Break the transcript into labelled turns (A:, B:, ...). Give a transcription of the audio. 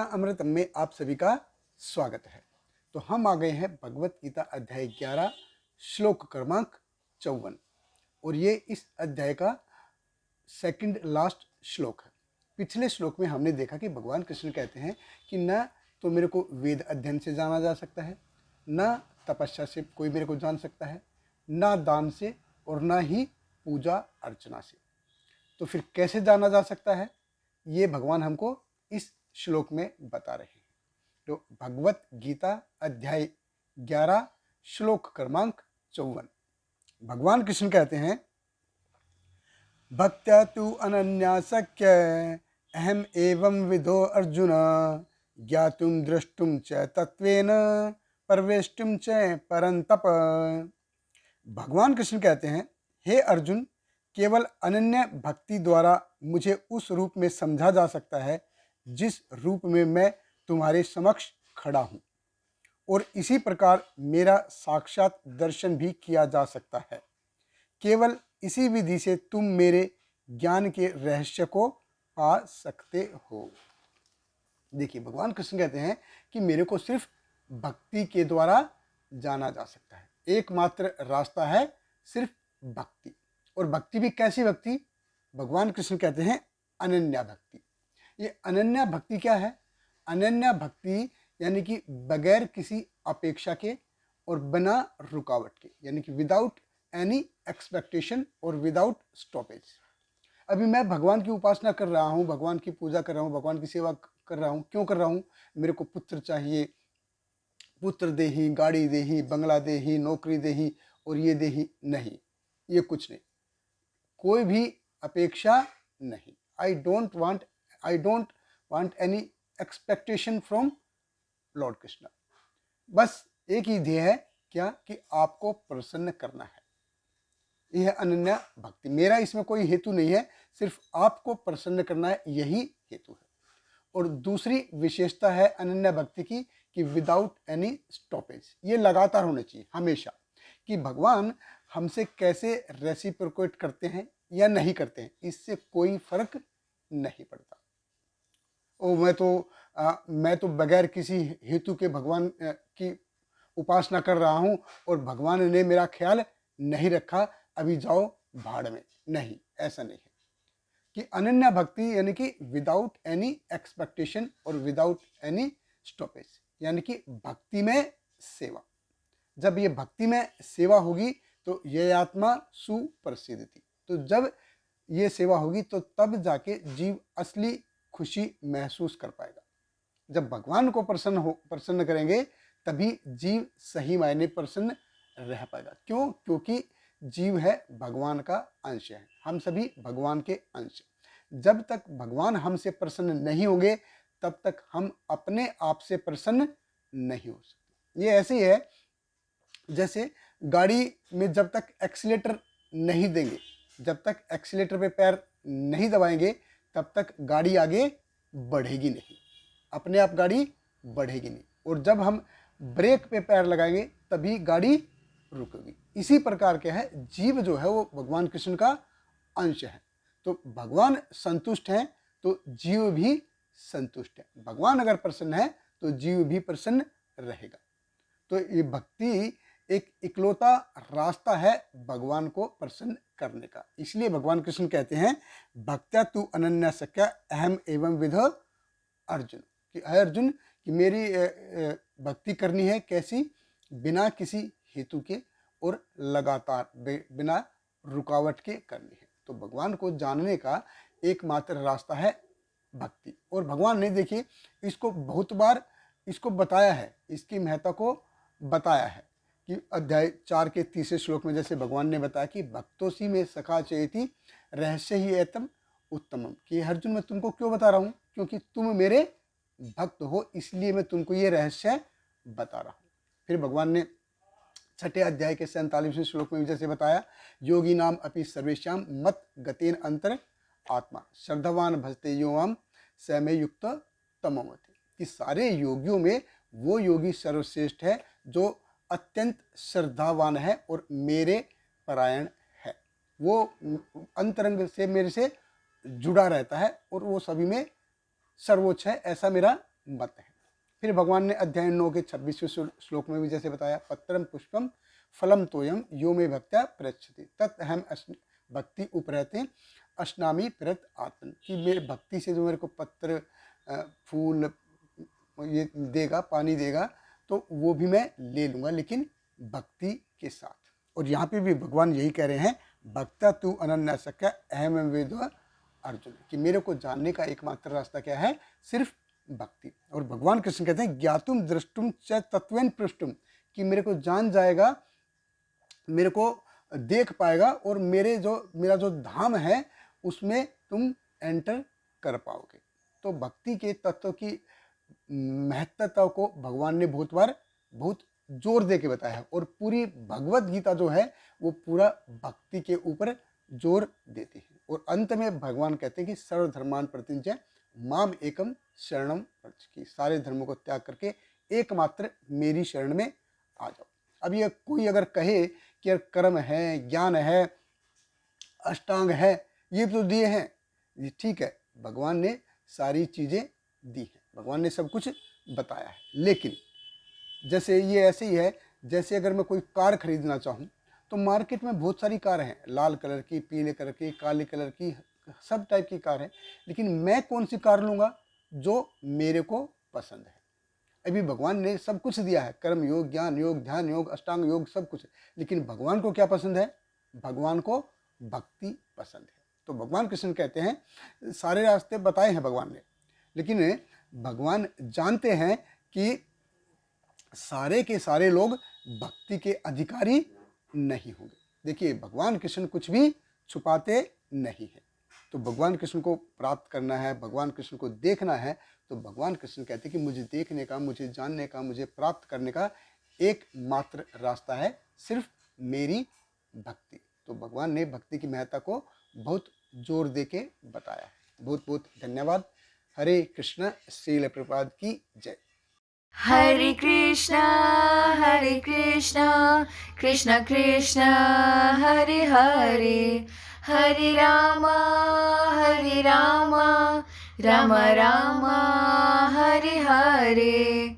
A: अमृतम में आप सभी का स्वागत है। तो हम आ गए हैं भगवत गीता अध्याय 11 श्लोक क्रमांक 54 और ये इस अध्याय का सेकंड लास्ट श्लोक है। पिछले श्लोक में हमने देखा कि भगवान कृष्ण कहते हैं कि न तो मेरे को वेद अध्ययन से जाना जा सकता है, न तपस्या से कोई मेरे को जान सकता है, न दान से और न ही पूजा अर्चना से। तो फिर कैसे जाना जा सकता है, ये भगवान हमको इस श्लोक में बता रहे हैं। तो भगवत गीता अध्याय 11 श्लोक क्रमांक 54 भगवान कृष्ण कहते हैं, भक्त्या तु अनन्या शक्य अहम एवं विदो अर्जुन ज्ञातुम द्रष्टुम च तत्वेन परवेष्टुम च परंतप। भगवान कृष्ण कहते हैं, हे अर्जुन, केवल अनन्य भक्ति द्वारा मुझे उस रूप में समझा जा सकता है जिस रूप में मैं तुम्हारे समक्ष खड़ा हूँ, और इसी प्रकार मेरा साक्षात दर्शन भी किया जा सकता है। केवल इसी विधि से तुम मेरे ज्ञान के रहस्य को पा सकते हो। देखिए, भगवान कृष्ण कहते हैं कि मेरे को सिर्फ भक्ति के द्वारा जाना जा सकता है। एकमात्र रास्ता है सिर्फ भक्ति। और भक्ति भी कैसी भक्ति? भगवान कृष्ण कहते हैं अनन्या भक्ति। ये अनन्या भक्ति क्या है? अनन्या भक्ति यानी कि बगैर किसी अपेक्षा के और बिना रुकावट के, यानी कि विदाउट एनी एक्सपेक्टेशन और विदाउट स्टॉपेज। अभी मैं भगवान की उपासना कर रहा हूँ, भगवान की पूजा कर रहा हूँ, भगवान की सेवा कर रहा हूँ। क्यों कर रहा हूँ? मेरे को पुत्र चाहिए, पुत्र देही, गाड़ी देही, बंगला देही, नौकरी देही और ये देही। नहीं, ये कुछ नहीं, कोई भी अपेक्षा नहीं। I don't want any expectation from Lord Krishna. बस एक ही ध्येय है, क्या? कि आपको प्रसन्न करना है। यह अनन्या भक्ति। मेरा इसमें कोई हेतु नहीं है, सिर्फ आपको प्रसन्न करना है, यही हेतु है। और दूसरी विशेषता है अनन्या भक्ति की कि विदाउट एनी स्टॉपेज। ये लगातार होना चाहिए हमेशा, कि भगवान हमसे कैसे रेसिप्रोकेट करते हैं या नहीं करते हैं, इससे कोई फर्क नहीं पड़ता। ओ मैं तो बगैर किसी हेतु के भगवान की उपासना कर रहा हूँ और भगवान ने मेरा ख्याल नहीं रखा, अभी जाओ भाड़ में। नहीं, ऐसा नहीं है। कि अनन्या भक्ति यानी कि विदाउट एनी एक्सपेक्टेशन और विदाउट एनी स्टॉपेज, यानी कि भक्ति में सेवा। जब ये भक्ति में सेवा होगी तो ये आत्मा सुप्रसिद्धि। तो जब ये सेवा होगी तो तब जाके जीव असली खुशी महसूस कर पाएगा। जब भगवान को प्रसन्न करेंगे तभी जीव सही मायने प्रसन्न रह पाएगा। क्यों? क्योंकि जीव है भगवान का अंश है, हम सभी भगवान के अंश। जब तक भगवान हमसे प्रसन्न नहीं होंगे तब तक हम अपने आप से प्रसन्न नहीं हो सकते। ये ऐसे ही है जैसे गाड़ी में जब तक एक्सीलेटर नहीं देंगे, जब तक एक्सीलेटर पे पैर नहीं दबाएंगे, तब तक गाड़ी आगे बढ़ेगी नहीं, अपने आप गाड़ी बढ़ेगी नहीं। और जब हम ब्रेक पे पैर लगाएंगे तभी गाड़ी रुकेगी। इसी प्रकार के है, जीव जो है वो भगवान कृष्ण का अंश है। तो भगवान संतुष्ट हैं तो जीव भी संतुष्ट है। भगवान अगर प्रसन्न है तो जीव भी प्रसन्न रहेगा। तो ये भक्ति एक इकलौता रास्ता है भगवान को प्रसन्न करने का। इसलिए भगवान कृष्ण कहते हैं, भक्त्या तु अनन्या शक्या अहम एवं विधो अर्जुन। कि अर्जुन, कि मेरी भक्ति करनी है कैसी? बिना किसी हेतु के और लगातार बिना रुकावट के करनी है। तो भगवान को जानने का एकमात्र रास्ता है भक्ति। और भगवान ने, देखिए, इसको बहुत बार इसको बताया है, इसकी महत्ता को बताया है। कि अध्याय 4 के 30 श्लोक में जैसे भगवान ने बताया कि भक्तोसी में सखा चेति रहस्य ही एतम उत्तमम। कि अर्जुन, मैं तुमको क्यों बता रहा हूँ? क्योंकि तुम मेरे भक्त हो, इसलिए मैं तुमको ये रहस्य बता रहा हूँ। फिर भगवान ने 6 अध्याय के 47वें श्लोक में जैसे बताया, योगी नाम अपि सर्वेश्याम मत गतेन अंतर आत्मा श्रद्धावान भजते योम समय युक्त तमोमति। कि सारे योगियों में वो योगी सर्वश्रेष्ठ है जो अत्यंत श्रद्धावान है और मेरे परायण है। वो अंतरंग से मेरे से जुड़ा रहता है और वो सभी में सर्वोच्च है, ऐसा मेरा मत है। फिर भगवान ने अध्याय 9 के 26वें श्लोक में भी जैसे बताया, पत्रम पुष्पम फलम तोयम यो में भक्त्या प्रयच्छति तत् हम भक्ति उपरहते अश्नामी प्रत आत्मन, कि मेरे भक्ति से जो मेरे को पत्र फूल ये देगा, पानी देगा, तो वो भी मैं ले लूँगा, लेकिन भक्ति के साथ। और यहाँ पे भी भगवान यही कह रहे हैं, भक्ता तू अनन्यासक्य अहम वेद अर्जुन, कि मेरे को जानने का एकमात्र रास्ता क्या है, सिर्फ भक्ति। और भगवान कृष्ण कहते हैं ज्ञातुम दृष्टुम च तत्वेन पृष्टुम, कि मेरे को जान जाएगा, मेरे को देख पाएगा, और मेरा जो धाम है उसमें तुम एंटर कर पाओगे। तो भक्ति के तत्व की महत्वता को भगवान ने बहुत जोर दे के बताया है, और पूरी भगवत गीता जो है वो पूरा भक्ति के ऊपर जोर देती है। और अंत में भगवान कहते हैं कि सर्वधर्मान परित्यज्य माम एकम शरणम व्रज, की सारे धर्मों को त्याग करके एकमात्र मेरी शरण में आ जाओ। अब ये कोई अगर कहे कि यार कर्म है, ज्ञान है, अष्टांग है, ये तो दिए हैं, ये ठीक है, भगवान ने सारी चीज़ें दी हैं, भगवान ने सब कुछ बताया है। लेकिन जैसे ये ऐसे ही है, जैसे अगर मैं कोई कार खरीदना चाहूँ तो मार्केट में बहुत सारी कार हैं, लाल कलर की, पीले कलर की, काले कलर की, सब टाइप की कार है, लेकिन मैं कौन सी कार लूँगा, जो मेरे को पसंद है। अभी भगवान ने सब कुछ दिया है, कर्म योग, ज्ञान योग, ध्यान योग, अष्टांग योग, सब कुछ, लेकिन भगवान को क्या पसंद है, भगवान को भक्ति पसंद है। तो भगवान कृष्ण कहते हैं सारे रास्ते बताए हैं भगवान ने, लेकिन भगवान जानते हैं कि सारे के सारे लोग भक्ति के अधिकारी नहीं होंगे। देखिए, भगवान कृष्ण कुछ भी छुपाते नहीं है। तो भगवान कृष्ण को प्राप्त करना है, भगवान कृष्ण को देखना है, तो भगवान कृष्ण कहते हैं कि मुझे देखने का, मुझे जानने का, मुझे प्राप्त करने का एकमात्र रास्ता है सिर्फ मेरी भक्ति। तो भगवान ने भक्ति की महत्ता को बहुत जोर दे के बताया है। बहुत बहुत धन्यवाद। हरे कृष्ण, श्रील प्रभुपाद की जय।
B: हरे कृष्णा कृष्ण कृष्ण हरे हरे, हरे रामा राम राम हरे हरे।